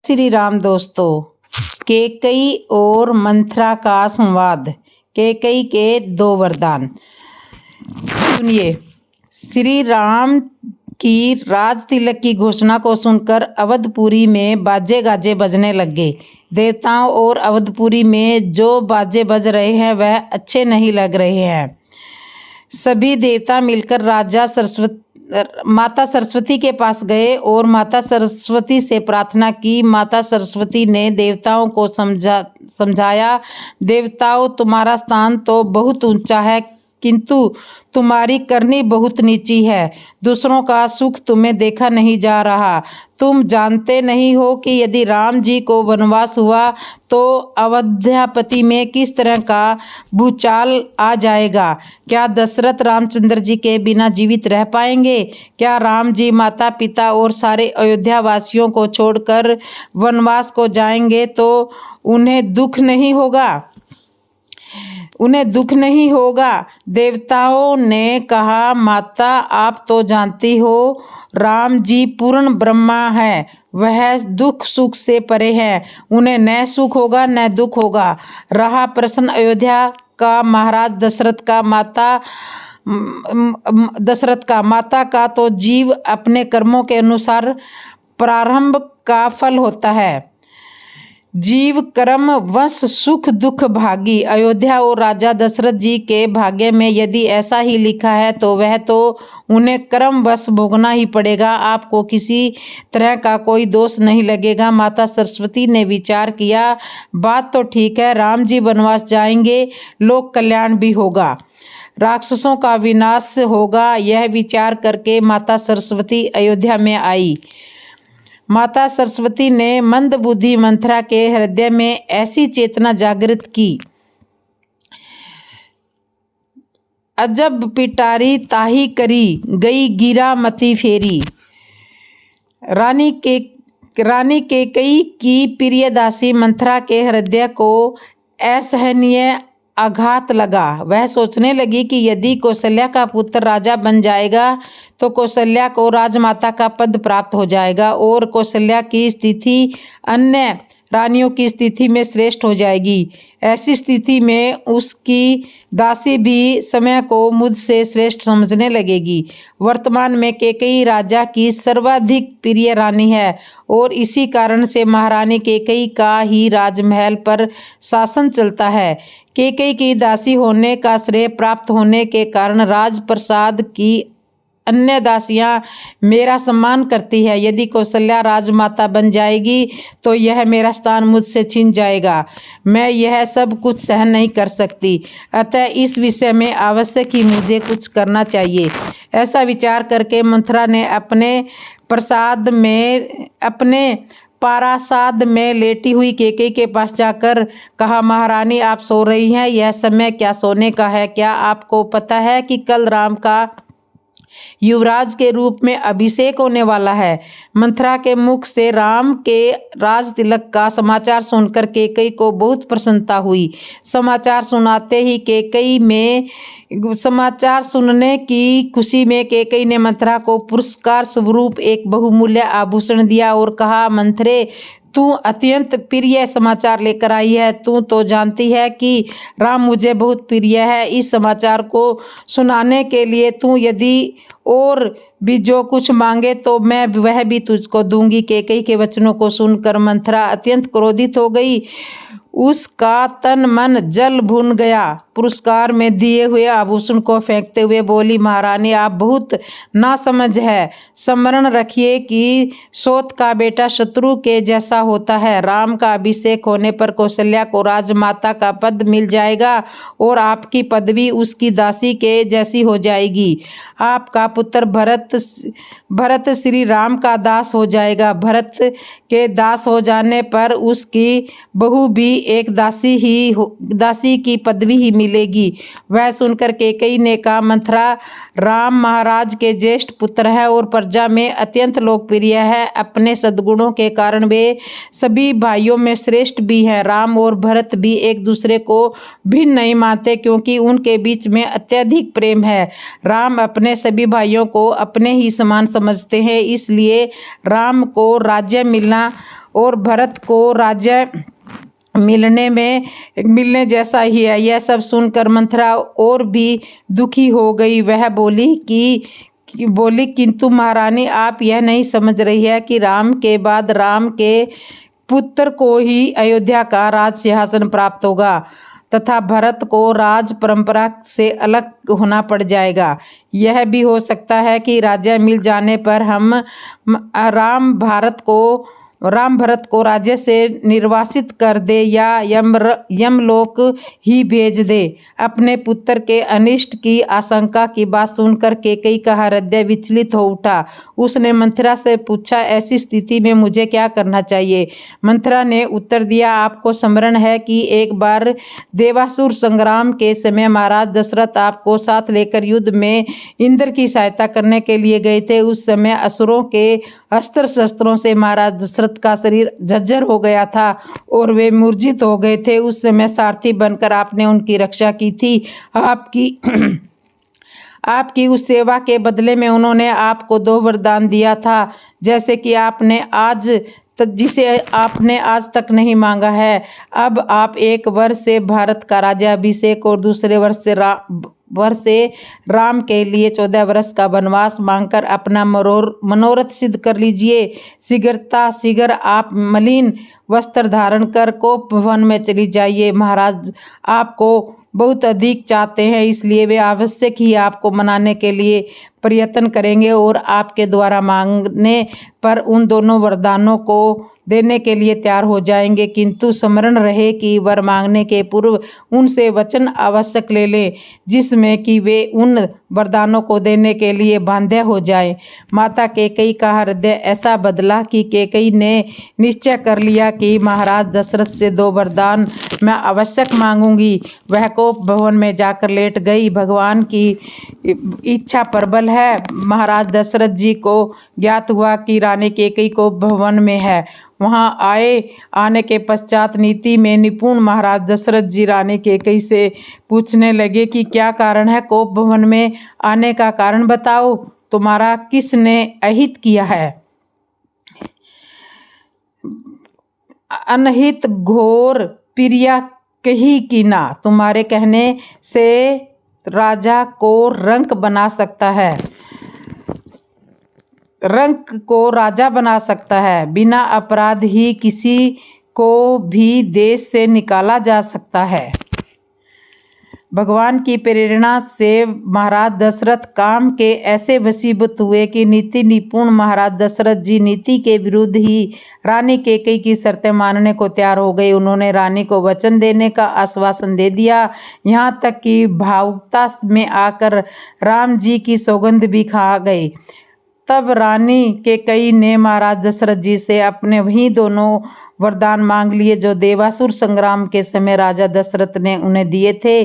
श्री राम दोस्तों, कैकेयी और मंथरा का संवाद। कैकेयी के 2 वरदान। सुनिए। श्री राम की राज तिलक की घोषणा को सुनकर अवधपुरी में बाजे गाजे बजने लगे। देवताओं और अवधपुरी में जो बाजे बज रहे हैं वह अच्छे नहीं लग रहे हैं। सभी देवता मिलकर माता सरस्वती के पास गए और माता सरस्वती से प्रार्थना की। माता सरस्वती ने देवताओं को समझाया, देवताओं, तुम्हारा स्थान तो बहुत ऊंचा है, किंतु तुम्हारी करनी बहुत नीची है। दूसरों का सुख तुम्हें देखा नहीं जा रहा। तुम जानते नहीं हो कि यदि राम जी को वनवास हुआ तो अयोध्यापति में किस तरह का भूचाल आ जाएगा। क्या दशरथ रामचंद्र जी के बिना जीवित रह पाएंगे? क्या राम जी माता पिता और सारे अयोध्या वासियों को छोड़कर वनवास को जाएंगे तो उन्हें दुख नहीं होगा? देवताओं ने कहा, माता, आप तो जानती हो राम जी पूर्ण ब्रह्मा है, वह दुख सुख से परे हैं, उन्हें न सुख होगा न दुख होगा। रहा प्रश्न अयोध्या का महाराज दशरथ का माता का तो जीव अपने कर्मों के अनुसार प्रारंभ का फल होता है। जीव कर्म वश सुख दुख भागी। अयोध्या और राजा दशरथ जी के भाग्य में यदि ऐसा ही लिखा है तो वह तो उन्हें कर्म वश भोगना ही पड़ेगा। आपको किसी तरह का कोई दोष नहीं लगेगा। माता सरस्वती ने विचार किया, बात तो ठीक है, राम जी वनवास जाएंगे, लोक कल्याण भी होगा, राक्षसों का विनाश होगा। यह विचार करके माता सरस्वती अयोध्या में आई। माता सरस्वती ने मंद बुद्धि मंथरा के हृदय में ऐसी चेतना जागृत की, अजब पिटारी ताही करी गई गिरा मती फेरी। रानी कैकेयी की प्रिय दासी मंथरा के हृदय को असहनीय आघात लगा। वह सोचने लगी कि यदि कौशल्या का पुत्र राजा बन जाएगा तो कौशल्या को राजमाता का पद प्राप्त हो जाएगा और कौशल्या की स्थिति अन्य रानियों की स्थिति में श्रेष्ठ हो जाएगी। ऐसी स्थिति में उसकी दासी भी समय को मुझसे श्रेष्ठ समझने लगेगी। वर्तमान में कैकेयी राजा की सर्वाधिक प्रिय रानी है और इसी कारण से महारानी कैकेयी का ही राजमहल पर शासन चलता है। कैकेयी की दासी होने का श्रेय प्राप्त होने के कारण राजप्रसाद की अन्य दासियां मेरा सम्मान करती है। यदि कौशल्या राजमाता बन जाएगी तो यह मेरा स्थान मुझसे छीन जाएगा। मैं यह सब कुछ सहन नहीं कर सकती, अतः इस विषय में आवश्यक ही मुझे कुछ करना चाहिए। ऐसा विचार करके मंथरा ने अपने प्रासाद में लेटी हुई कैकेयी के पास जाकर कहा, महारानी, आप सो रही हैं, यह समय क्या सोने का है? क्या आपको पता है कि कल राम का युवराज के रूप में अभिषेक होने वाला है? मंथरा के मुख से राम के राज तिलक का समाचार सुनकर कैकेयी को बहुत प्रसन्नता हुई। समाचार सुनने की खुशी में कैकेयी ने मंथरा को पुरस्कार स्वरूप एक बहुमूल्य आभूषण दिया और कहा, मंथरे, तू अत्यंत प्रिय समाचार लेकर आई है। तू तो जानती है कि राम मुझे बहुत प्रिय है। इस समाचार को सुनाने के लिए तू यदि और भी जो कुछ मांगे तो मैं वह भी तुझको दूंगी। कैकेयी के वचनों को सुनकर मंथरा अत्यंत क्रोधित हो गई। उसका तन मन जल भुन गया। पुरस्कार में दिए हुए आभूषण को फेंकते हुए बोली, महारानी, आप बहुत नासमझ है। स्मरण रखिए कि सौत का बेटा शत्रु के जैसा होता है। राम का अभिषेक होने पर कौशल्या को राजमाता का पद मिल जाएगा और आपकी पदवी उसकी दासी के जैसी हो जाएगी। आपका पुत्र भरत श्री राम का दास हो जाएगा। भरत के दास हो जाने पर उसकी बहू भी एक दासी की पदवी ही मिलेगी। वह सुनकर कैकेयी ने कहा, मंथरा, राम महाराज के ज्येष्ठ पुत्र हैं और प्रजा में अत्यंत लोकप्रिय है। अपने सद्गुणों के कारण वे सभी भाइयों में श्रेष्ठ भी हैं। राम और भरत भी एक दूसरे को भिन्न नहीं मानते क्योंकि उनके बीच में अत्यधिक प्रेम है। राम अपने सभी भाइयों को अपने ही समान समझते हैं, इसलिए राम को राज्य मिलना और भरत को राज्य मिलने जैसा ही है। यह सब सुनकर मंथरा और भी दुखी हो गई। वह बोली किंतु महारानी, आप यह नहीं समझ रही है कि राम के बाद राम के पुत्र को ही अयोध्या का राज सिंहासन प्राप्त होगा तथा भरत को राज परंपरा से अलग होना पड़ जाएगा। यह भी हो सकता है कि राज्य मिल जाने पर राम भरत को राज्य से निर्वासित कर दे या यमलोक ही भेज दे। अपने पुत्र के अनिष्ट की आशंका की बात सुनकर कैकेयी का हृदय विचलित हो उठा। उसने मंथरा से पूछा, ऐसी स्थिति में मुझे क्या करना चाहिए? मंथरा ने उत्तर दिया, आपको स्मरण है कि एक बार देवासुर संग्राम के समय महाराज दशरथ आपको साथ लेकर युद्ध में इंद्र की सहायता करने के लिए गए थे। उस समय असुरों के अस्त्र शस्त्रों से महाराज दशरथ का शरीर जर्जर हो गया था और वे मूर्छित हो गए थे। उस समय सारथी बनकर आपने उनकी रक्षा की थी। आपकी उस सेवा के बदले में उन्होंने आपको 2 वरदान दिया था, जैसे कि जिसे आपने आज तक नहीं मांगा है। अब आप एक वर्ष से भारत का राज्याभिषेक और दूसरे वर्ष से राम के लिए 14 वर्ष का वनवास मांगकर अपना मनोरथ सिद्ध कर लीजिए। शीघ्र आप मलिन वस्त्र धारण कर कोप भवन में चली जाइए। महाराज आपको बहुत अधिक चाहते हैं, इसलिए वे आवश्यक ही आपको मनाने के लिए प्रयत्न करेंगे और आपके द्वारा मांगने पर उन दोनों वरदानों को देने के लिए तैयार हो जाएंगे। किंतु स्मरण रहे कि वर मांगने के पूर्व उनसे वचन आवश्यक ले लें, जिसमें कि वे उन वरदानों को देने के लिए बाध्य हो जाए। माता कैकेयी का हृदय ऐसा बदला कि कैकेयी ने निश्चय कर लिया कि महाराज दशरथ से 2 वरदान मैं आवश्यक मांगूंगी। वह कोप भवन में जाकर लेट गई। भगवान की इच्छा प्रबल है। महाराज दशरथ जी को ज्ञात हुआ कि रानी कैकेयी कोप भवन में है। वहां आने के पश्चात नीति में निपुण महाराज दशरथ जी रानी कैकेयी से पूछने लगे कि क्या कारण है कोप भवन में आने का कारण बताओ, तुम्हारा किसने अहित किया है? अनहित घोर प्रिया कही कीना, तुम्हारे कहने से राजा को रंक बना सकता है, रंक को राजा बना सकता है। बिना अपराध ही किसी को भी देश से निकाला जा सकता है। भगवान की प्रेरणा से महाराज दशरथ काम के ऐसे वशीभूत हुए कि नीति निपुण महाराज दशरथ जी नीति के विरुद्ध ही रानी कैकेयी की शर्तें मानने को तैयार हो गए। उन्होंने रानी को वचन देने का आश्वासन दे दिया, यहाँ तक कि भावुकता में आकर राम जी की सौगंध भी खा गए। तब रानी कैकेयी ने महाराज दशरथ जी से अपने वही दोनों वरदान मांग लिए जो देवासुर संग्राम के समय राजा दशरथ ने उन्हें दिए थे।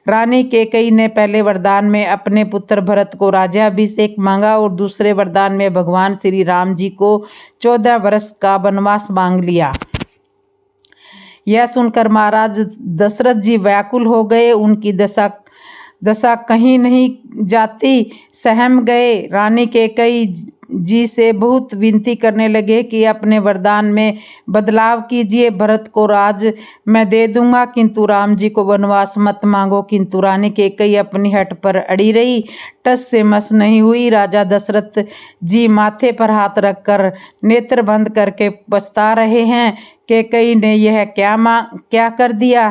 रानी कैकेयी ने पहले वरदान में अपने पुत्र भरत को राज्याभिषेक मांगा और दूसरे वरदान में भगवान श्री राम जी को 14 वर्ष का वनवास मांग लिया। यह सुनकर महाराज दशरथ जी व्याकुल हो गए। उनकी दशा कहीं नहीं जाती, सहम गए। रानी कैकेयी जी से बहुत विनती करने लगे कि अपने वरदान में बदलाव कीजिए। भरत को राज मैं दे दूंगा, किंतु राम जी को वनवास मत मांगो। किंतु रानी कैकेयी अपनी हट पर अड़ी रही, टस से मस नहीं हुई। राजा दशरथ जी माथे पर हाथ रखकर नेत्र बंद करके पछता रहे हैं। कैकेयी ने यह क्या कर दिया?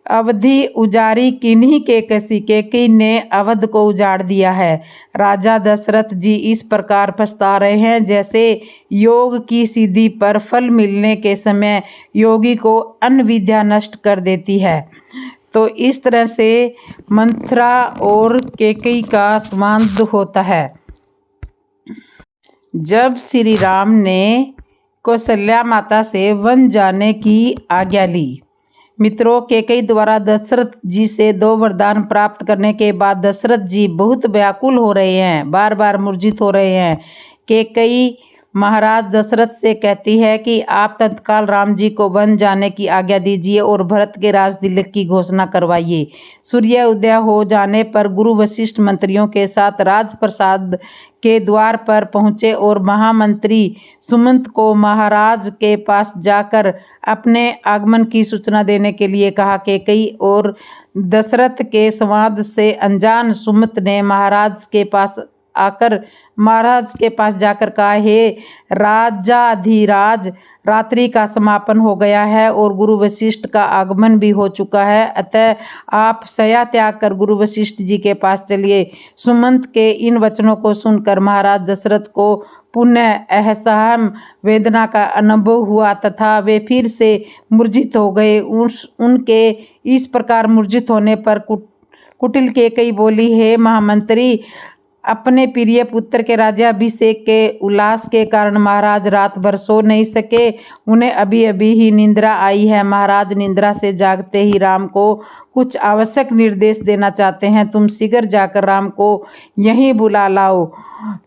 अवधि उजाड़ी किन्हीं के कसी। कैकेयी ने अवध को उजाड़ दिया है। राजा दशरथ जी इस प्रकार पछता रहे हैं जैसे योग की सिद्धि पर फल मिलने के समय योगी को अन्य विद्या नष्ट कर देती है। तो इस तरह से मंथरा और कैकेयी का संवाद होता है। जब श्री राम ने कौशल्या माता से वन जाने की आज्ञा ली। मित्रों, कैकेयी द्वारा दशरथ जी से 2 वरदान प्राप्त करने के बाद दशरथ जी बहुत व्याकुल हो रहे हैं, बार बार मूर्छित हो रहे हैं। कैकेयी महाराज दशरथ से कहती है कि आप तत्काल राम जी को वन जाने की आज्ञा दीजिए और भरत के राज तिलक की घोषणा करवाइए। सूर्य उदय हो जाने पर गुरु वशिष्ठ मंत्रियों के साथ राजप्रसाद के द्वार पर पहुंचे और महामंत्री सुमंत को महाराज के पास जाकर अपने आगमन की सूचना देने के लिए कहा। कैकेयी और दशरथ के संवाद से अनजान सुमंत ने महाराज के पास जाकर कहा, हे राजाधिराज, रात्रि का समापन हो गया है और गुरु वशिष्ठ का आगमन भी हो चुका है, अतः आप शय्या त्याग कर गुरु वशिष्ठ जी के पास चलिए। सुमंत के इन वचनों को सुनकर महाराज दशरथ को पुनः असहम वेदना का अनुभव हुआ तथा वे फिर से मूर्छित हो गए। उनके इस प्रकार मूर्छित होने पर कुटिल कैकेयी बोली, हे महामंत्री, अपने प्रिय पुत्र के राज्याभिषेक के उल्लास के कारण महाराज रात भर सो नहीं सके। उन्हें अभी अभी ही निंद्रा आई है। महाराज निंद्रा से जागते ही राम को कुछ आवश्यक निर्देश देना चाहते हैं। तुम शीघ्र जाकर राम को यहीं बुला लाओ।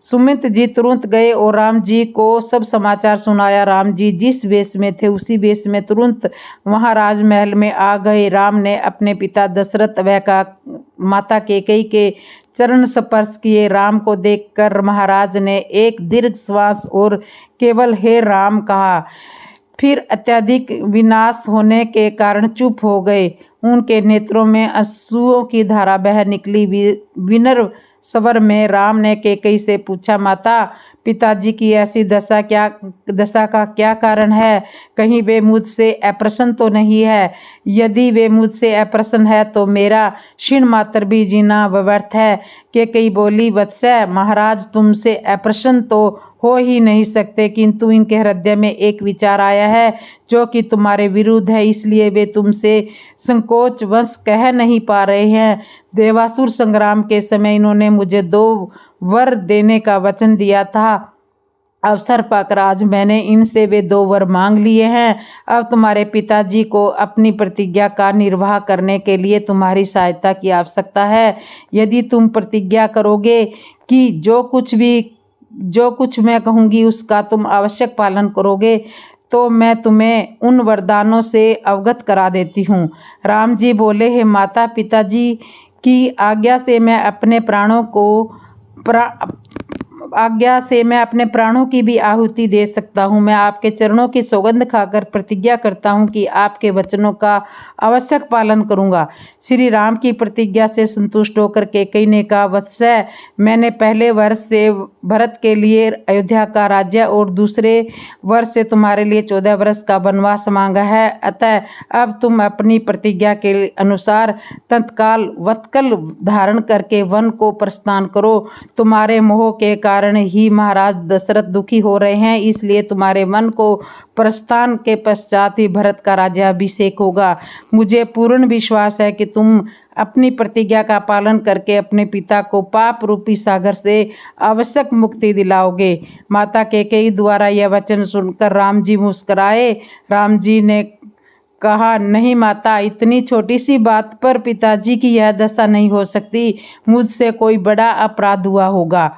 सुमित जी तुरंत गए और राम जी को सब समाचार सुनाया। राम जी जिस वेश में थे उसी वेश में तुरंत वहां राजमहल में आ गए। राम ने अपने पिता दशरथ व माता कैकेयी के चरण स्पर्श किए। राम को देखकर महाराज ने एक दीर्घ श्वास और केवल हे राम कहा, फिर अत्यधिक विनाश होने के कारण चुप हो गए। उनके नेत्रों में अश्रुओं की धारा बह निकली। विनम्र स्वर में राम ने कैकेयी से पूछा, माता, पिताजी की ऐसी दशा का क्या कारण है? कहीं वे मुझसे अप्रसन्न तो नहीं है? यदि वे मुझसे अप्रसन्न है तो मेरा क्षीण मात्र भी जीना व्यर्थ है। कैकेयी बोली, वत्स, महाराज तुमसे अप्रसन्न तो हो ही नहीं सकते, किंतु इनके हृदय में एक विचार आया है जो कि तुम्हारे विरुद्ध है, इसलिए वे तुमसे संकोच वश कह नहीं पा रहे हैं। देवासुर संग्राम के समय इन्होंने मुझे 2 वर देने का वचन दिया था। अवसर पाकर आज मैंने इनसे वे 2 वर मांग लिए हैं। अब तुम्हारे पिताजी को अपनी प्रतिज्ञा का निर्वाह करने के लिए तुम्हारी सहायता की आवश्यकता है। यदि तुम प्रतिज्ञा करोगे कि जो कुछ मैं कहूँगी उसका तुम आवश्यक पालन करोगे तो मैं तुम्हें उन वरदानों से अवगत करा देती हूँ। राम जी बोले, हे माता, पिताजी की आज्ञा से मैं अपने प्राणों की भी आहुति दे सकता हूँ। मैं आपके चरणों की सौगंध खाकर प्रतिज्ञा करता हूँ कि आपके वचनों का आवश्यक पालन करूँगा। श्री राम की प्रतिज्ञा से संतुष्ट होकर कैकेयी ने कहा, वत्स, मैंने पहले वर्ष से भरत के लिए अयोध्या का राज्य और दूसरे वर्ष से तुम्हारे लिए 14 वर्ष का वनवास मांगा है, अतः अब तुम अपनी प्रतिज्ञा के अनुसार तत्काल वत्कल धारण करके वन को प्रस्थान करो। तुम्हारे मोह के कारण ही महाराज दशरथ दुखी हो रहे हैं, इसलिए तुम्हारे मन को प्रस्थान के पश्चात ही भरत का राज्याभिषेक होगा। मुझे पूर्ण विश्वास है कि तुम अपनी प्रतिज्ञा का पालन करके अपने पिता को पाप रूपी सागर से आवश्यक मुक्ति दिलाओगे। माता कैकेयी द्वारा यह वचन सुनकर राम जी मुस्कुराए। राम जी ने कहा, नहीं माता, इतनी छोटी सी बात पर पिताजी की यह दशा नहीं हो सकती। मुझसे कोई बड़ा अपराध हुआ होगा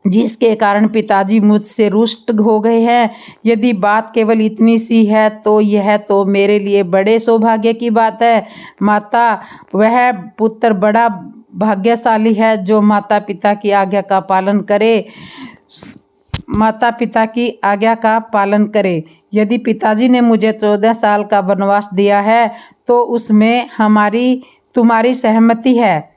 जिसके कारण पिताजी मुझसे रुष्ट हो गए हैं। यदि बात केवल इतनी सी है तो यह तो मेरे लिए बड़े सौभाग्य की बात है। माता, वह पुत्र बड़ा भाग्यशाली है जो माता पिता की आज्ञा का पालन करे। यदि पिताजी ने मुझे 14 साल का वनवास दिया है तो उसमें तुम्हारी सहमति है,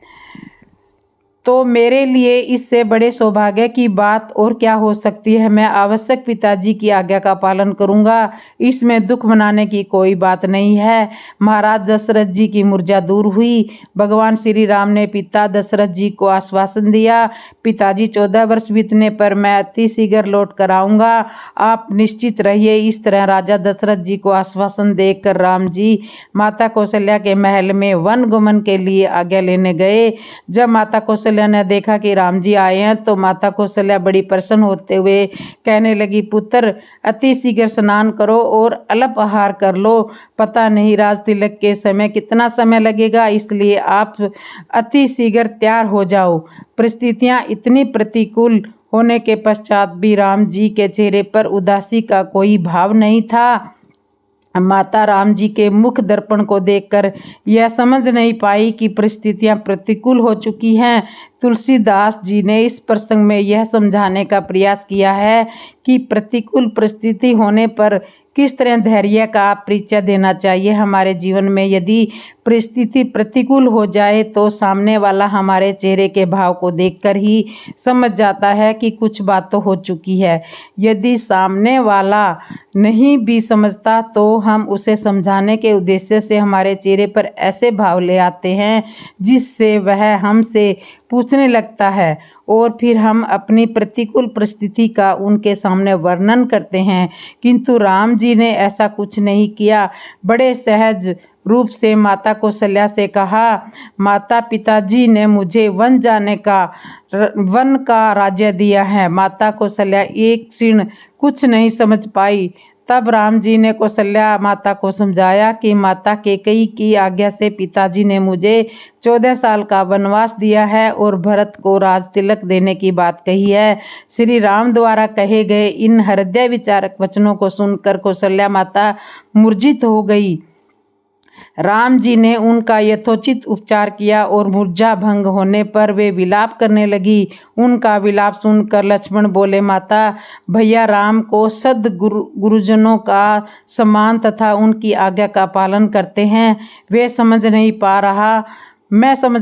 तो मेरे लिए इससे बड़े सौभाग्य की बात और क्या हो सकती है। मैं आवश्यक पिताजी की आज्ञा का पालन करूंगा, इसमें दुख मनाने की कोई बात नहीं है। महाराज दशरथ जी की मूर्छा दूर हुई। भगवान श्री राम ने पिता दशरथ जी को आश्वासन दिया, पिताजी 14 वर्ष बीतने पर मैं अति शीघ्र लौट कर आऊँगा, आप निश्चित रहिए। इस तरह राजा दशरथ जी को आश्वासन देकर राम जी माता कौशल्या के महल में वन गमन के लिए आज्ञा लेने गए। जब माता कौशल्या ने देखा कि राम जी आए हैं तो माता कौशल्या बड़ी प्रसन्न होते हुए कहने लगी, पुत्र, अति शीघ्र स्नान करो और अल्प आहार कर लो। पता नहीं राज तिलक के समय कितना समय लगेगा, इसलिए आप अति शीघ्र तैयार हो जाओ। परिस्थितियां इतनी प्रतिकूल होने के पश्चात भी राम जी के चेहरे पर उदासी का कोई भाव नहीं था। माता राम जी के मुख दर्पण को देखकर यह समझ नहीं पाई कि परिस्थितियां प्रतिकूल हो चुकी हैं। तुलसीदास जी ने इस प्रसंग में यह समझाने का प्रयास किया है कि प्रतिकूल परिस्थिति होने पर किस तरह धैर्य का परिचय देना चाहिए। हमारे जीवन में यदि परिस्थिति प्रतिकूल हो जाए तो सामने वाला हमारे चेहरे के भाव को देखकर ही समझ जाता है कि कुछ बात तो हो चुकी है। यदि सामने वाला नहीं भी समझता तो हम उसे समझाने के उद्देश्य से हमारे चेहरे पर ऐसे भाव ले आते हैं जिससे वह हमसे पूछने लगता है और फिर हम अपनी प्रतिकूल परिस्थिति का उनके सामने वर्णन करते हैं। किंतु राम जी ने ऐसा कुछ नहीं किया। बड़े सहज रूप से माता कौशल्या से कहा, माता पिताजी ने मुझे वन का राज्य दिया है। माता कौशल्या एक क्षण कुछ नहीं समझ पाई। तब राम जी ने कौशल्या माता को समझाया कि माता कैकेयी की आज्ञा से पिताजी ने मुझे 14 साल का वनवास दिया है और भरत को राज तिलक देने की बात कही है। श्री राम द्वारा कहे गए इन हृदय विचारक वचनों को सुनकर कौशल्या माता मूर्छित हो गई। राम जी ने उनका यथोचित उपचार किया और मूर्छा भंग होने पर वे विलाप करने लगी। उनका विलाप सुनकर लक्ष्मण बोले, माता भैया राम को गुरुजनों का सम्मान तथा उनकी आज्ञा का पालन करते हैं। मैं समझ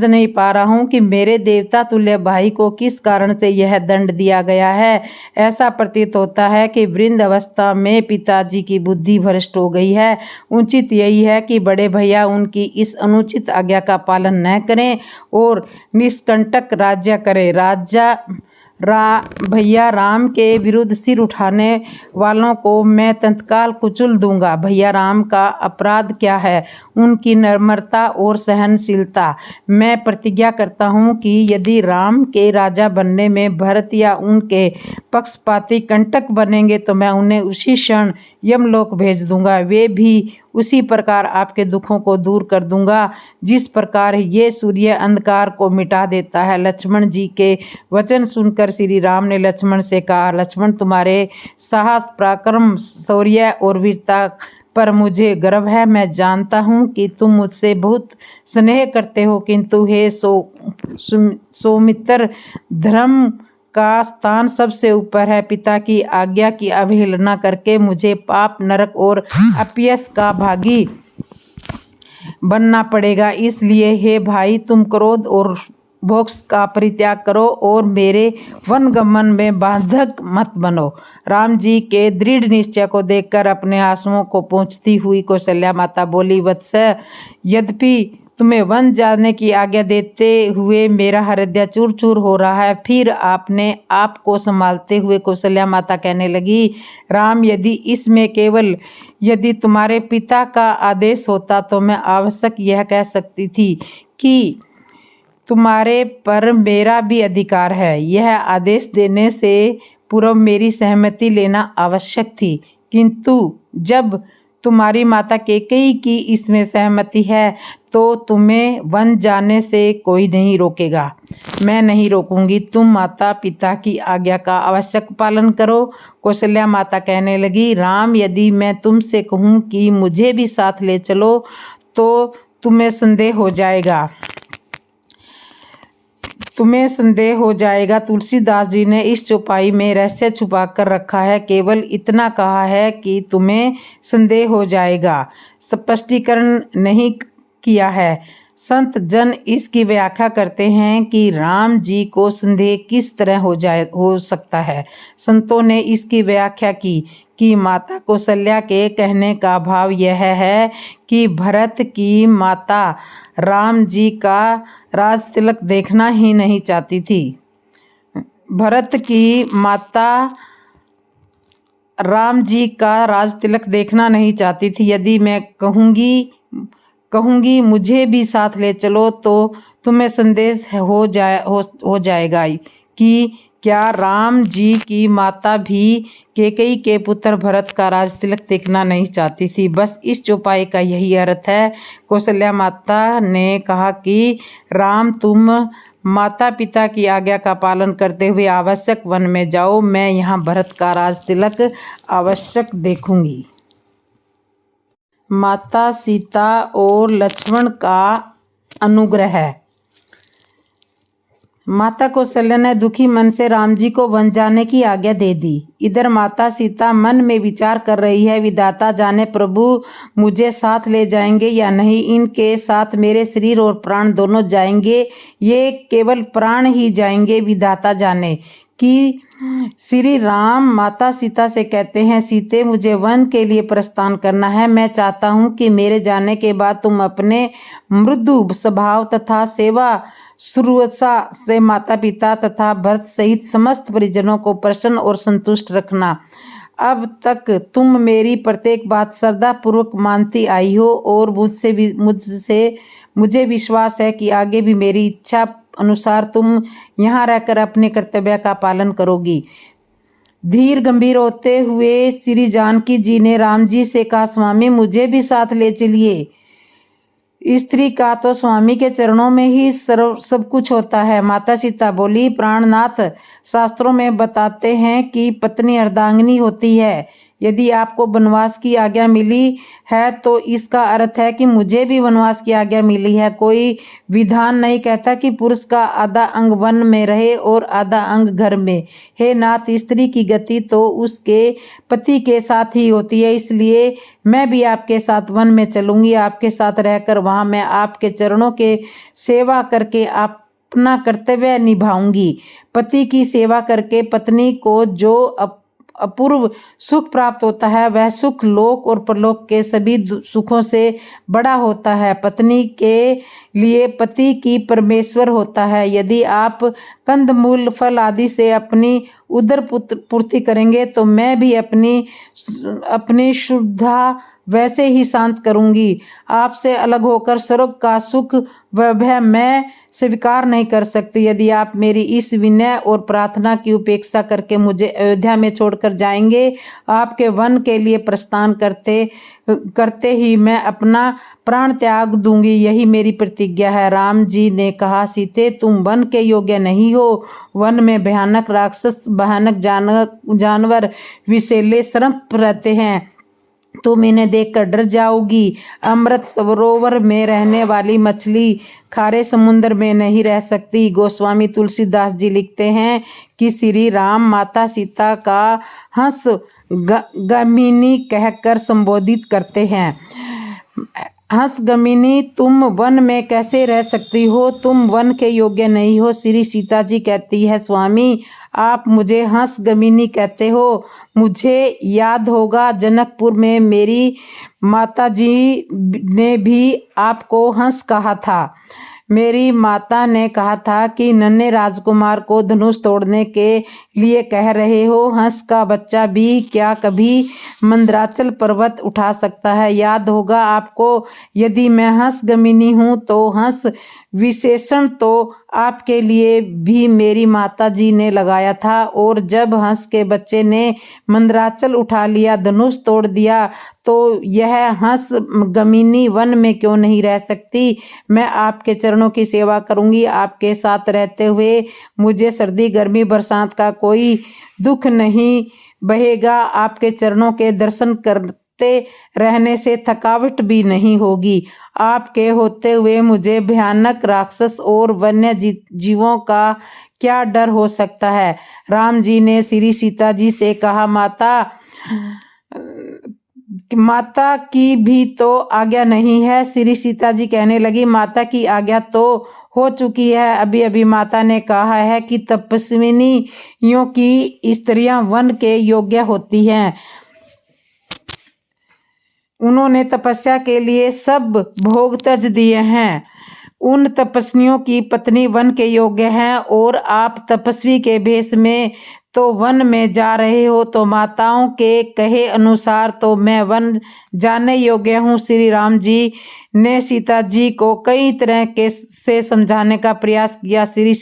नहीं पा रहा हूँ कि मेरे देवता तुल्य भाई को किस कारण से यह दंड दिया गया है। ऐसा प्रतीत होता है कि वृद्ध अवस्था में पिताजी की बुद्धि भ्रष्ट हो गई है। उचित यही है कि बड़े भैया उनकी इस अनुचित आज्ञा का पालन न करें और निष्कंटक राज्य करें। भैया राम के विरुद्ध सिर उठाने वालों को मैं तत्काल कुचल दूंगा। भैया राम का अपराध क्या है? उनकी नम्रता और सहनशीलता। मैं प्रतिज्ञा करता हूँ कि यदि राम के राजा बनने में भरत या उनके पक्षपाती कंटक बनेंगे तो मैं उन्हें उसी क्षण यमलोक भेज दूंगा। वे भी उसी प्रकार आपके दुखों को दूर कर दूंगा जिस प्रकार ये सूर्य अंधकार को मिटा देता है। लक्ष्मण जी के वचन सुनकर श्री राम ने लक्ष्मण से कहा, लक्ष्मण तुम्हारे साहस, पराक्रम, शौर्य और वीरता पर मुझे गर्व है। मैं जानता हूँ कि तुम मुझसे बहुत स्नेह करते हो, किंतु हे सौमित्र, धर्म का स्थान सबसे ऊपर है। पिता की आज्ञा की अवहेलना करके मुझे पाप, नरक और अपयश का भागी बनना पड़ेगा। इसलिए हे भाई, तुम क्रोध और भोग का परित्याग करो और मेरे वनगमन में बाधक मत बनो। राम जी के दृढ़ निश्चय को देखकर अपने आंसुओं को पोंछती हुई कौशल्या माता बोली, वत्स, यद्यपि तुम्हें वन जाने की आज्ञा देते हुए मेरा हृदय चूर चूर हो रहा है। फिर आपने आप को संभालते हुए कौशल्या माता कहने लगी, राम, यदि तुम्हारे पिता का आदेश होता तो मैं आवश्यक यह कह सकती थी कि तुम्हारे पर मेरा भी अधिकार है। यह आदेश देने से पूर्व मेरी सहमति लेना आवश्यक थी, किंतु जब तुम्हारी माता कैकेयी की इसमें सहमति है तो तुम्हें वन जाने से कोई नहीं रोकेगा। मैं नहीं रोकूंगी। तुम माता पिता की आज्ञा का आवश्यक पालन करो। कौशल्या माता कहने लगी, राम, यदि मैं तुमसे कहूँ कि मुझे भी साथ ले चलो तो तुम्हें संदेह हो जाएगा। तुलसीदास जी ने इस चौपाई में रहस्य छुपा कर रखा है। केवल इतना कहा है कि तुम्हें संदेह हो जाएगा, स्पष्टीकरण नहीं किया है। संत जन इसकी व्याख्या करते हैं कि राम जी को संदेह किस तरह हो सकता है। संतों ने इसकी व्याख्या की कि माता कौशल्या के कहने का भाव यह है कि भरत की माता राम जी का राज तिलक देखना ही नहीं चाहती थी। भरत की माता राम जी का राज तिलक देखना नहीं चाहती थी। यदि मैं कहूँगी मुझे भी साथ ले चलो तो तुम्हें संदेह हो जाएगा कि क्या राम जी की माता भी कैकेयी के पुत्र भरत का राज तिलक देखना नहीं चाहती थी। बस इस चौपाई का यही अर्थ है। कौशल्या माता ने कहा कि राम, तुम माता पिता की आज्ञा का पालन करते हुए आवश्यक वन में जाओ। मैं यहाँ भरत का राज तिलक आवश्यक देखूंगी। माता सीता और लक्ष्मण का अनुग्रह। माता कौशल्या ने दुखी मन से राम जी को वन जाने की आज्ञा दे दी। इधर माता सीता मन में विचार कर रही है, विधाता जाने प्रभु मुझे साथ ले जाएंगे या नहीं। इनके साथ मेरे शरीर और प्राण दोनों जाएंगे, ये केवल प्राण ही जाएंगे, विधाता जाने। कि श्री राम माता सीता से कहते हैं, सीते मुझे वन के लिए प्रस्थान करना है। मैं चाहता हूँ कि मेरे जाने के बाद तुम अपने मृदु स्वभाव तथा सेवा शुश्रूषा से माता पिता तथा भरत सहित समस्त परिजनों को प्रसन्न और संतुष्ट रखना। अब तक तुम मेरी प्रत्येक बात श्रद्धा पूर्वक मानती आई हो और मुझे विश्वास है कि आगे भी मेरी इच्छा अनुसार तुम यहाँ रहकर अपने कर्तव्य का पालन करोगी। धीर गंभीर होते हुए श्री जानकी जी ने राम जी से कहा, स्वामी मुझे भी साथ ले चलिए। स्त्री का तो स्वामी के चरणों में ही सब कुछ होता है। माता सीता बोली, प्राणनाथ शास्त्रों में बताते हैं कि पत्नी अर्धांगिनी होती है। यदि आपको वनवास की आज्ञा मिली है तो इसका अर्थ है कि मुझे भी वनवास की आज्ञा मिली है। कोई विधान नहीं कहता कि पुरुष का आधा अंग वन में रहे और आधा अंग घर में। हे नाथ, स्त्री की गति तो उसके पति के साथ ही होती है, इसलिए मैं भी आपके साथ वन में चलूंगी। आपके साथ रहकर वहां मैं आपके चरणों के सेवा करके अपना कर्तव्य निभाऊंगी। पति की सेवा करके पत्नी को जो अपूर्व सुख प्राप्त होता है वह सुख लोक और परलोक के सभी सुखों से बड़ा होता है। पत्नी के लिए पति की परमेश्वर होता है। यदि आप कंदमूल फल आदि से अपनी उदर पूर्ति करेंगे तो मैं भी अपनी शुद्धा वैसे ही शांत करूंगी। आपसे अलग होकर स्वर्ग का सुख वैभव मैं स्वीकार नहीं कर सकती। यदि आप मेरी इस विनय और प्रार्थना की उपेक्षा करके मुझे अयोध्या में छोड़कर जाएंगे, आपके वन के लिए प्रस्थान करते ही मैं अपना प्राण त्याग दूंगी। यही मेरी प्रतिज्ञा है। राम जी ने कहा, सीते तुम वन के योग्य नहीं हो। वन में भयानक राक्षस, भयानक जानवर, विषैले सर्प रहते हैं। तुम इन्हें देखकर डर जाओगी। अमृत सरोवर में रहने वाली मछली खारे समुद्र में नहीं रह सकती। गोस्वामी तुलसीदास जी लिखते हैं कि श्री राम माता सीता का हंस गमिनी कहकर संबोधित करते हैं। हंस गमिनी, तुम वन में कैसे रह सकती हो? तुम वन के योग्य नहीं हो। श्री सीता जी कहती है, स्वामी आप मुझे हंस गमिनी कहते हो। मुझे याद होगा जनकपुर में मेरी माता जी ने भी आपको हंस कहा था। मेरी माता ने कहा था कि नन्हे राजकुमार को धनुष तोड़ने के लिए कह रहे हो। हंस का बच्चा भी क्या कभी मंदराचल पर्वत उठा सकता है? याद होगा आपको। यदि मैं हंस गमिनी हूँ तो हंस विशेषण तो आपके लिए भी मेरी माता जी ने लगाया था। और जब हंस के बच्चे ने मंदराचल उठा लिया, धनुष तोड़ दिया, तो यह हंस गमिनी वन में क्यों नहीं रह सकती? मैं आपके चरणों की सेवा करूंगी। आपके साथ रहते हुए मुझे सर्दी गर्मी बरसात का कोई दुख नहीं बहेगा। आपके चरणों के दर्शन करते रहने से थकावट भी नहीं होगी। आपके होते हुए मुझे भयानक राक्षस और वन्य जीवों का क्या डर हो सकता है? राम जी ने श्री सीता जी से कहा, माता की भी तो आज्ञा नहीं है। श्री सीता जी कहने लगी, माता की आज्ञा तो हो चुकी है। अभी अभी माता ने कहा है कि तपस्विनियों की स्त्रियां वन के योग्य होती हैं। उन्होंने तपस्या के लिए सब भोग त्यज दिए हैं। उन तपस्वियों की पत्नी वन के योग्य हैं और आप तपस्वी के भेष में तो वन में जा रहे हो, तो माताओं के कहे अनुसार तो मैं वन जाने योग्य हूँ। श्री राम जी ने सीता जी को कई तरह से समझाने का प्रयास किया। श्री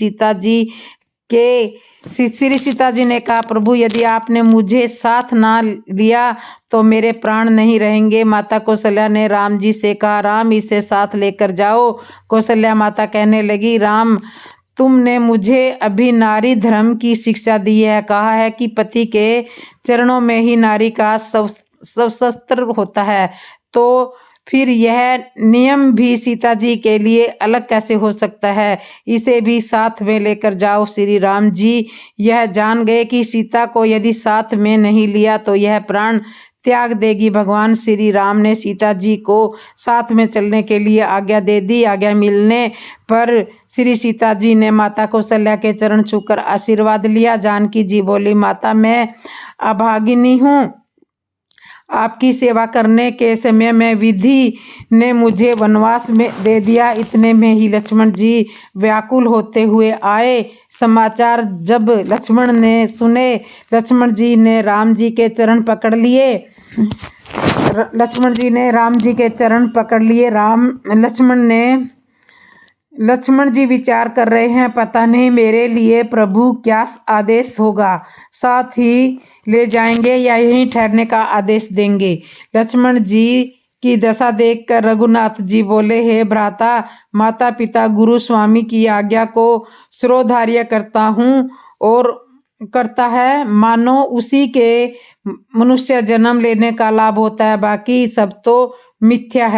सीता जी ने कहा, प्रभु यदि आपने मुझे साथ ना लिया तो मेरे प्राण नहीं रहेंगे। माता कौशल्या ने राम जी से कहा, राम इसे साथ लेकर जाओ। कौशल्या माता कहने लगी, राम तुमने मुझे अभी नारी धर्म की शिक्षा दी है। कहा है कि पति के चरणों में ही नारी का शस्त्र होता है, तो फिर यह नियम भी सीता जी के लिए अलग कैसे हो सकता है? इसे भी साथ में लेकर जाओ। श्री राम जी यह जान गए कि सीता को यदि साथ में नहीं लिया तो यह प्राण त्याग देगी। भगवान श्री राम ने सीता जी को साथ में चलने के लिए आज्ञा दे दी। आज्ञा मिलने पर श्री सीता जी ने माता कौशल्या के चरण छूकर आशीर्वाद लिया। जानकी जी बोली, माता मैं अभागिनी हूँ, आपकी सेवा करने के समय में विधि ने मुझे वनवास में दे दिया। इतने में ही लक्ष्मण जी व्याकुल होते हुए आए। समाचार जब लक्ष्मण ने सुने, लक्ष्मण जी ने राम जी के चरण पकड़ लिए। लक्ष्मण जी विचार कर रहे हैं, पता नहीं मेरे लिए प्रभु क्या आदेश होगा, साथ ही ले जाएंगे या यहीं ठहरने का आदेश देंगे। लक्ष्मण जी की दशा देखकर रघुनाथ जी बोले, हे भ्राता, माता पिता गुरु स्वामी की आज्ञा को शिरोधार्य करता हूँ और करता है, मानो उसी के मनुष्य जन्म लेने का लाभ होता है, बाकी सब तो मिथ्या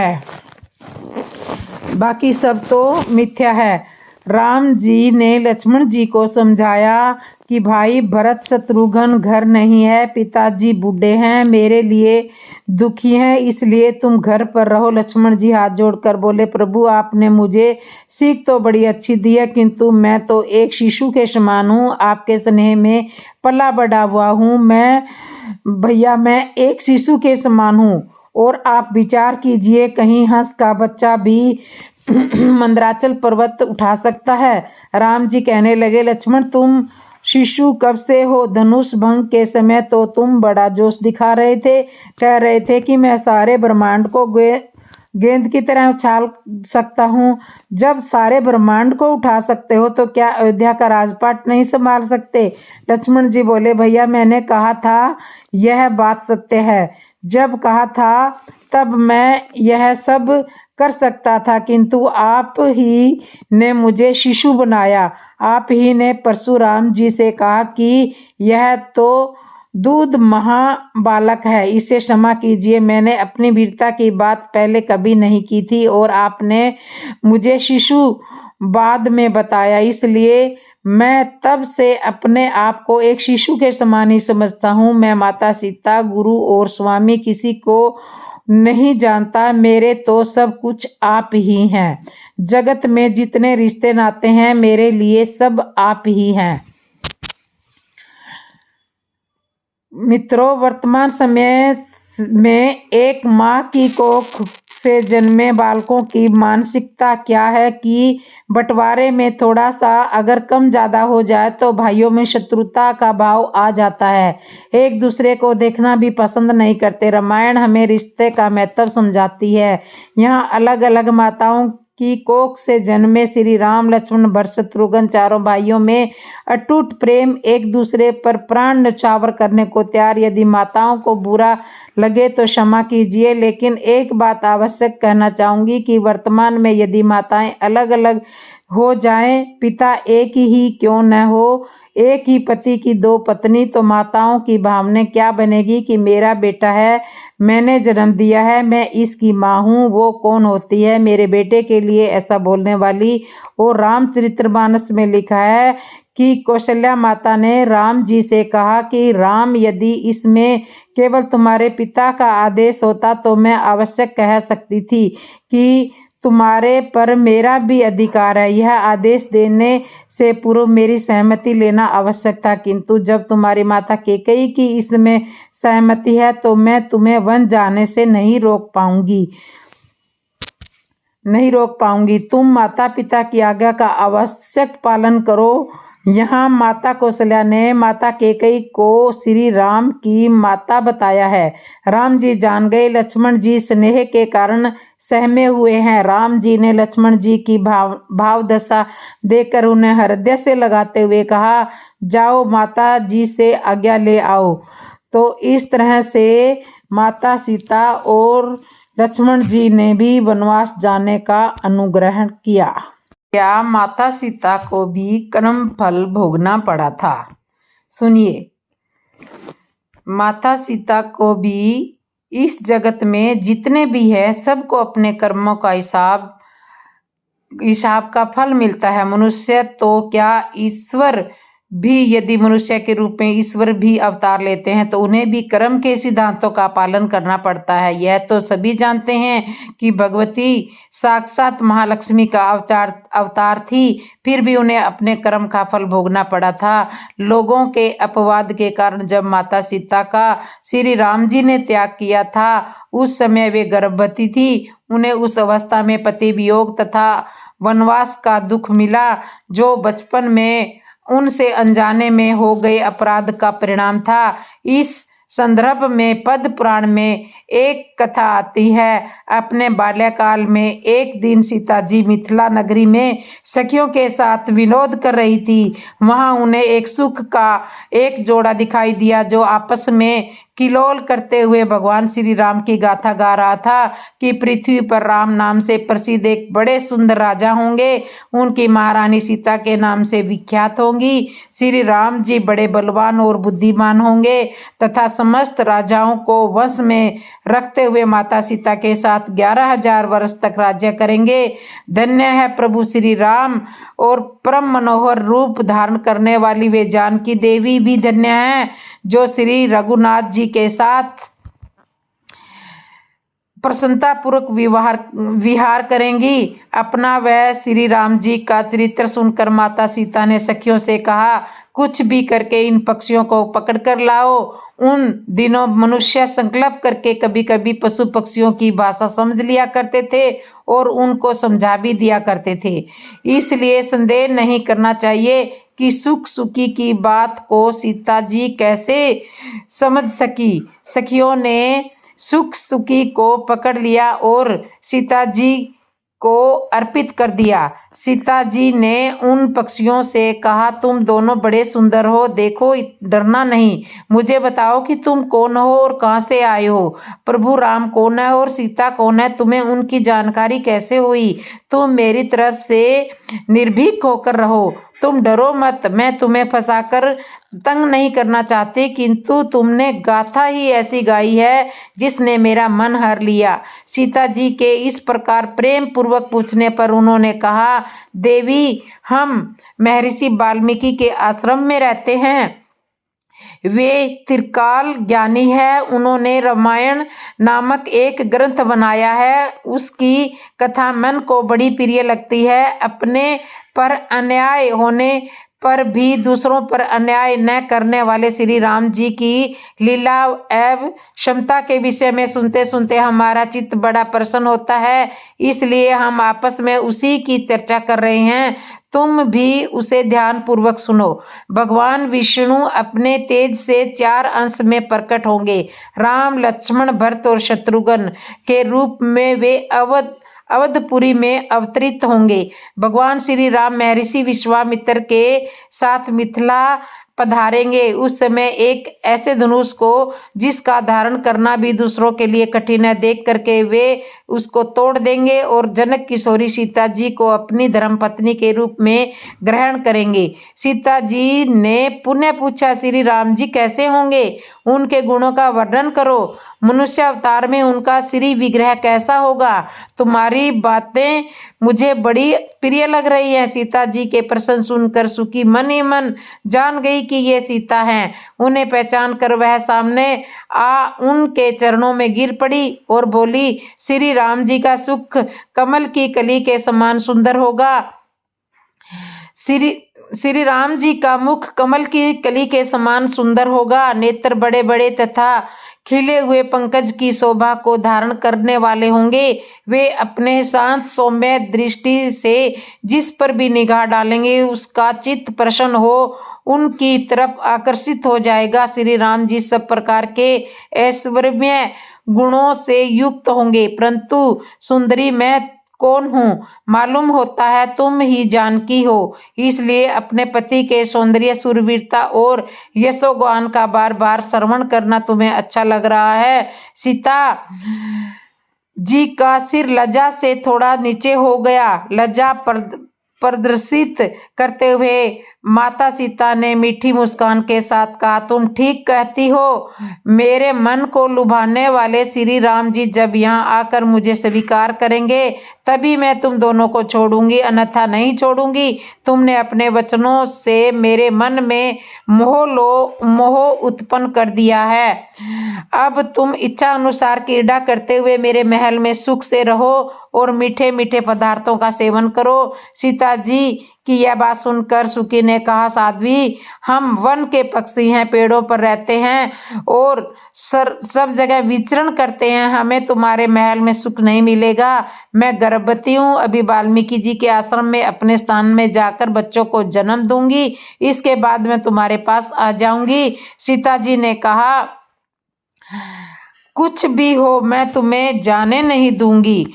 है। राम जी ने लक्ष्मण जी को समझाया कि भाई भरत शत्रुघ्न घर नहीं है, पिताजी बूढ़े हैं, मेरे लिए दुखी हैं, इसलिए तुम घर पर रहो। लक्ष्मण जी हाथ जोड़कर बोले, प्रभु आपने मुझे सीख तो बड़ी अच्छी दी है, किंतु मैं तो एक शिशु के समान हूँ, आपके स्नेह में पला बढ़ा हुआ हूँ। मैं एक शिशु के समान हूँ। और आप विचार कीजिए, कहीं हंस का बच्चा भी मंदराचल पर्वत उठा सकता है। राम जी कहने लगे, लक्ष्मण तुम शिशु कब से हो? धनुष भंग के समय तो तुम बड़ा जोश दिखा रहे थे, कह रहे थे कि मैं सारे ब्रह्मांड को गेंद की तरह उछाल सकता हूँ। जब सारे ब्रह्मांड को उठा सकते हो तो क्या अयोध्या का राजपाट नहीं संभाल सकते? लक्ष्मण जी बोले, भैया मैंने कहा था, यह बात सत्य है। जब कहा था तब मैं यह सब कर सकता था, किंतु आप ही ने मुझे शिशु बनाया। आप ही ने परशुराम जी से कहा कि यह तो दूध महाबालक है, इसे क्षमा कीजिए, मैंने अपनी वीरता की बात पहले कभी नहीं की थी और आपने मुझे शिशु बाद में बताया, इसलिए मैं तब से अपने आप को एक शिशु के समान ही समझता हूँ। मैं माता सीता, गुरु और स्वामी किसी को नहीं जानता, मेरे तो सब कुछ आप ही हैं। जगत में जितने रिश्ते नाते हैं मेरे लिए सब आप ही हैं। मित्रों, वर्तमान समय में एक माँ की कोख से जन्मे बालकों की मानसिकता क्या है कि बंटवारे में थोड़ा सा अगर कम ज्यादा हो जाए तो भाइयों में शत्रुता का भाव आ जाता है, एक दूसरे को देखना भी पसंद नहीं करते। रामायण हमें रिश्ते का महत्व समझाती है। यहाँ अलग अलग माताओं की कोख से जन्मे श्री राम, लक्ष्मण, भरत, शत्रुघ्न चारों भाइयों में अटूट प्रेम, एक दूसरे पर प्राण न्यौछावर करने को तैयार। यदि माताओं को बुरा लगे तो क्षमा कीजिए, लेकिन एक बात आवश्यक कहना चाहूंगी कि वर्तमान में यदि माताएं अलग अलग हो जाएं, पिता एक ही क्यों न हो, एक ही पति की दो पत्नी, तो माताओं की भावना क्या बनेगी कि मेरा बेटा है, मैंने जन्म दिया है, मैं इसकी माँ हूँ। वो कौन होती है मेरे बेटे के लिए ऐसा बोलने वाली? और रामचरितमानस में लिखा है कि कौशल्या माता ने राम जी से कहा कि राम, यदि इसमें केवल तुम्हारे पिता का आदेश होता तो मैं अवश्य कह सकती थी कि तुम्हारे पर मेरा भी अधिकार है, यह आदेश देने से पूर्व मेरी सहमति लेना आवश्यक था, किंतु जब तुम्हारी माता कैकेयी की इसमें सहमति है तो मैं तुम्हें वन जाने से नहीं रोक पाऊंगी। तुम माता पिता की आज्ञा का आवश्यक पालन करो। यहाँ माता कौशल्या ने माता कैकेयी को श्री राम की माता बताया है। राम जी जान गए, लक्ष्मण जी स्नेह के कारण सहमे हुए हैं। राम जी ने लक्ष्मण जी की भाव दशा देखकर उन्हें हृदय से लगाते हुए कहा, जाओ माता जी से आज्ञा ले आओ। तो इस तरह से माता सीता और लक्ष्मण जी ने भी वनवास जाने का अनुग्रह किया। क्या माता सीता को भी कर्म फल भोगना पड़ा था? सुनिए, माता सीता को भी इस जगत में जितने भी है सबको अपने कर्मों का हिसाब का फल मिलता है। मनुष्य तो क्या, ईश्वर भी यदि मनुष्य के रूप में ईश्वर भी अवतार लेते हैं तो उन्हें भी कर्म के सिद्धांतों का पालन करना पड़ता है। यह तो सभी जानते हैं कि भगवती साक्षात महालक्ष्मी का अवतार थी, फिर भी उन्हें अपने कर्म का फल भोगना पड़ा था। लोगों के अपवाद के कारण जब माता सीता का श्री राम जी ने त्याग किया था, उस समय वे गर्भवती थी। उन्हें उस अवस्था में पति वियोग तथा वनवास का दुख मिला, जो बचपन में उनसे अनजाने में हो गए अपराध का परिणाम था। इस संदर्भ में पद्म पुराण में एक कथा आती है। अपने बाल्यकाल में एक दिन सीता जी मिथिला नगरी में सखियों के साथ विनोद कर रही थी। वहां उन्हें एक सुख का एक जोड़ा दिखाई दिया जो आपस में किलोल करते हुए भगवान श्री राम की गाथा गा रहा था कि पृथ्वी पर राम नाम से प्रसिद्ध एक बड़े सुंदर राजा होंगे, उनकी महारानी सीता के नाम से विख्यात होंगी। श्री राम जी बड़े बलवान और बुद्धिमान होंगे तथा समस्त राजाओं को वश में रखते हुए माता सीता के साथ 11,000 वर्ष तक राज्य करेंगे। धन्य है प्रभु श्री राम, और परम मनोहर रूप धारण करने वाली वे जानकी देवी भी धन्य है, जो श्री रघुनाथ जी के साथ प्रसन्नता पूर्वक विहार करेंगी। अपना वह श्री राम जी का चरित्र सुनकर माता सीता ने सखियों से कहा, कुछ भी करके इन पक्षियों को पकड़ कर लाओ। उन दिनों मनुष्य संकल्प करके कभी कभी पशु पक्षियों की भाषा समझ लिया करते थे और उनको समझा भी दिया करते थे। इसलिए संदेह नहीं करना चाहिए कि सुख सुखी की बात को सीता जी कैसे समझ सकी। सखियों ने सुख सुखी को पकड़ लिया और सीता जी को अर्पित कर दिया। सीता जी ने उन पक्षियों से कहा, तुम दोनों बड़े सुंदर हो, देखो डरना नहीं। मुझे बताओ कि तुम कौन हो और कहां से आए हो। प्रभु राम कौन है और सीता कौन है, तुम्हें उनकी जानकारी कैसे हुई। तुम मेरी तरफ से निर्भीक होकर रहो, तुम डरो मत। मैं तुम्हें फंसाकर तंग नहीं करना चाहती, किंतु तुमने गाथा ही ऐसी गाई है जिसने मेरा मन हर लिया। सीता जी के इस प्रकार प्रेम पूर्वक पूछने पर उन्होंने कहा, देवी, हम महर्षि वाल्मीकि के आश्रम में रहते हैं। वे त्रिकाल ज्ञानी है। उन्होंने रामायण नामक एक ग्रंथ बनाया है। उसकी कथा मन को बड़ी प्रिय लगती है। अपने पर अन्याय होने पर भी दूसरों पर अन्याय न करने वाले श्री राम जी की लीला एवं क्षमता के विषय में सुनते सुनते हमारा चित्त बड़ा प्रसन्न होता है, इसलिए हम आपस में उसी की चर्चा कर रहे हैं। तुम भी उसे ध्यान पूर्वक सुनो। भगवान विष्णु अपने तेज से 4 अंश में प्रकट होंगे। राम, लक्ष्मण, भरत और शत्रुघ्न के रूप में वे अवधपुरी में अवतरित होंगे। भगवान श्री राम महर्षि विश्वामित्र के साथ मिथिला पधारेंगे। उस समय एक ऐसे धनुष को जिसका धारण करना भी दूसरों के लिए कठिन है, देख करके वे उसको तोड़ देंगे और जनक किशोरी सीता जी को अपनी धर्मपत्नी के रूप में ग्रहण करेंगे। सीता जी ने पुनः पूछा, श्री राम जी कैसे होंगे, उनके गुणों का वर्णन करो। मनुष्य अवतार में उनका श्री विग्रह कैसा होगा। तुम्हारी बातें मुझे बड़ी प्रिय लग रही है। सीता जी के प्रश्न सुनकर सुखी मन ही मन जान गई कि ये सीता हैं। उन्हें पहचान कर वह सामने आ उनके चरणों में गिर पड़ी और बोली, श्री राम जी का सुख कमल की कली के समान सुंदर होगा। श्री राम जी का मुख कमल की कली के समान सुंदर होगा। नेत्र बड़े बड़े तथा खिले हुए पंकज की शोभा को धारण करने वाले होंगे। वे अपने शांत सौम्य दृष्टि से जिस पर भी निगाह डालेंगे उसका चित्त प्रसन्न हो उनकी तरफ आकर्षित हो जाएगा। श्री राम जी सब प्रकार के ऐश्वर्य गुणों से युक्त होंगे, परंतु सुंदरी मैं कौन हूँ मालूम होता है तुम ही जानकी हो। इसलिए अपने पति के सौंदर्य, शूरवीरता और यशोगान का बार बार श्रवण करना तुम्हें अच्छा लग रहा है। सीता जी का सिर लज्जा से थोड़ा नीचे हो गया। लज्जा प्रदर्शित करते हुए माता सीता ने मीठी मुस्कान के साथ कहा, तुम ठीक कहती हो। मेरे मन को लुभाने वाले श्री राम जी जब यहाँ आकर मुझे स्वीकार करेंगे तभी मैं तुम दोनों को छोड़ूंगी, अन्यथा नहीं छोड़ूंगी। तुमने अपने वचनों से मेरे मन में मोह उत्पन्न कर दिया है। अब तुम इच्छा अनुसार क्रीड़ा करते हुए मेरे महल में सुख से रहो और मीठे मीठे पदार्थों का सेवन करो। सीता जी की यह बात सुनकर सुकी ने कहा, साध्वी, हम वन के पक्षी हैं, पेड़ों पर रहते हैं और सब जगह विचरण करते हैं, हमें तुम्हारे महल में सुख नहीं मिलेगा। मैं गर्भवती हूँ, अभी वाल्मीकि जी के आश्रम में अपने स्थान में जाकर बच्चों को जन्म दूंगी, इसके बाद मैं तुम्हारे पास आ जाऊंगी। सीता जी ने कहा, कुछ भी हो मैं तुम्हें जाने नहीं दूंगी।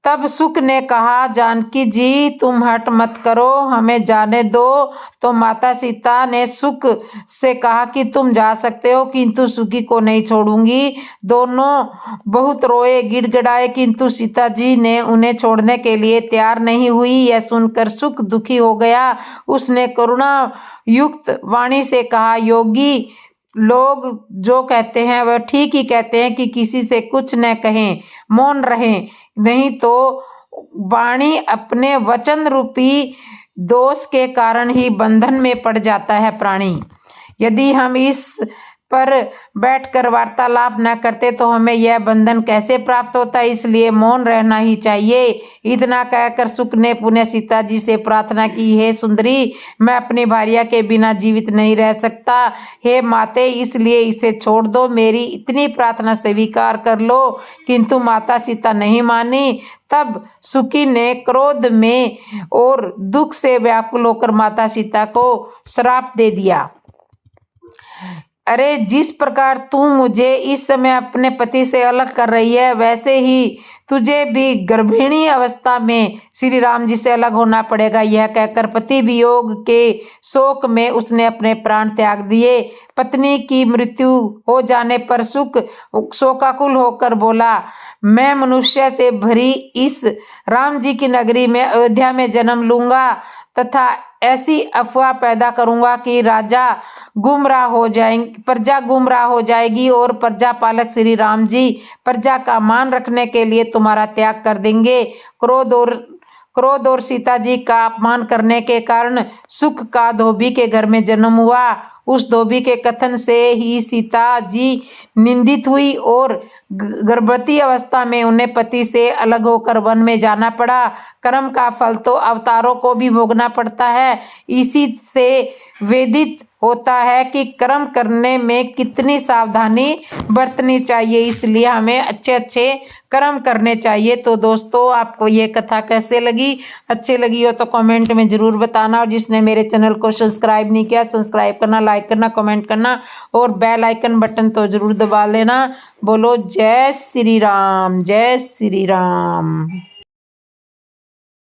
तब सुक ने कहा, जानकी जी तुम हट मत करो, हमें जाने दो। तो माता सीता ने सुक से कहा कि तुम जा सकते हो, किंतु सुकी को नहीं छोड़ूंगी। दोनों बहुत रोए, गिड़गिड़ाए, किंतु सीता जी ने उन्हें छोड़ने के लिए तैयार नहीं हुई। यह सुनकर सुक दुखी हो गया। उसने करुणा युक्त वाणी से कहा, योगी लोग जो कहते हैं वह ठीक ही कहते हैं कि किसी से कुछ न कहें, मौन रहें, नहीं तो वाणी अपने वचन रूपी दोष के कारण ही बंधन में पड़ जाता है प्राणी। यदि हम इस पर बैठकर वार्तालाप न करते तो हमें यह बंधन कैसे प्राप्त होता, इसलिए मौन रहना ही चाहिए। इतना कहकर सुक ने पुनः सीता जी से प्रार्थना की, हे सुंदरी, मैं अपनी भार्या के बिना जीवित नहीं रह सकता। हे माते, इसलिए इसे छोड़ दो, मेरी इतनी प्रार्थना स्वीकार कर लो। किंतु माता सीता नहीं मानी। तब सुकी ने क्रोध में और दुख से व्याकुल होकर माता सीता को श्राप दे दिया, अरे जिस प्रकार तू मुझे इस समय अपने पति से अलग कर रही है, वैसे ही तुझे भी गर्भिणी अवस्था में श्री राम जी से अलग होना पड़ेगा। यह कहकर पति वियोग के शोक में उसने अपने प्राण त्याग दिए। पत्नी की मृत्यु हो जाने पर सुक शोकाकुल होकर बोला, मैं मनुष्य से भरी इस राम जी की नगरी में अयोध्या में जन्म लूंगा तथा ऐसी अफवाह पैदा करूंगा कि प्रजा गुमराह हो जाएगी और प्रजा पालक श्री राम जी प्रजा का मान रखने के लिए तुम्हारा त्याग कर देंगे। क्रोध और सीता जी का अपमान करने के कारण सुक का धोबी के घर में जन्म हुआ। उस धोबी के कथन से ही सीता जी निंदित हुई और गर्भवती अवस्था में उन्हें पति से अलग होकर वन में जाना पड़ा। कर्म का फल तो अवतारों को भी भोगना पड़ता है। इसी से वेदित होता है कि कर्म करने में कितनी सावधानी बरतनी चाहिए, इसलिए हमें अच्छे कर्म करने चाहिए। तो दोस्तों, आपको ये कथा कैसे लगी? अच्छी लगी हो तो कमेंट में ज़रूर बताना, और जिसने मेरे चैनल को सब्सक्राइब नहीं किया, सब्सक्राइब करना, लाइक करना, कमेंट करना और बेल आइकन बटन तो ज़रूर दबा लेना। बोलो जय श्री राम, जय श्री राम।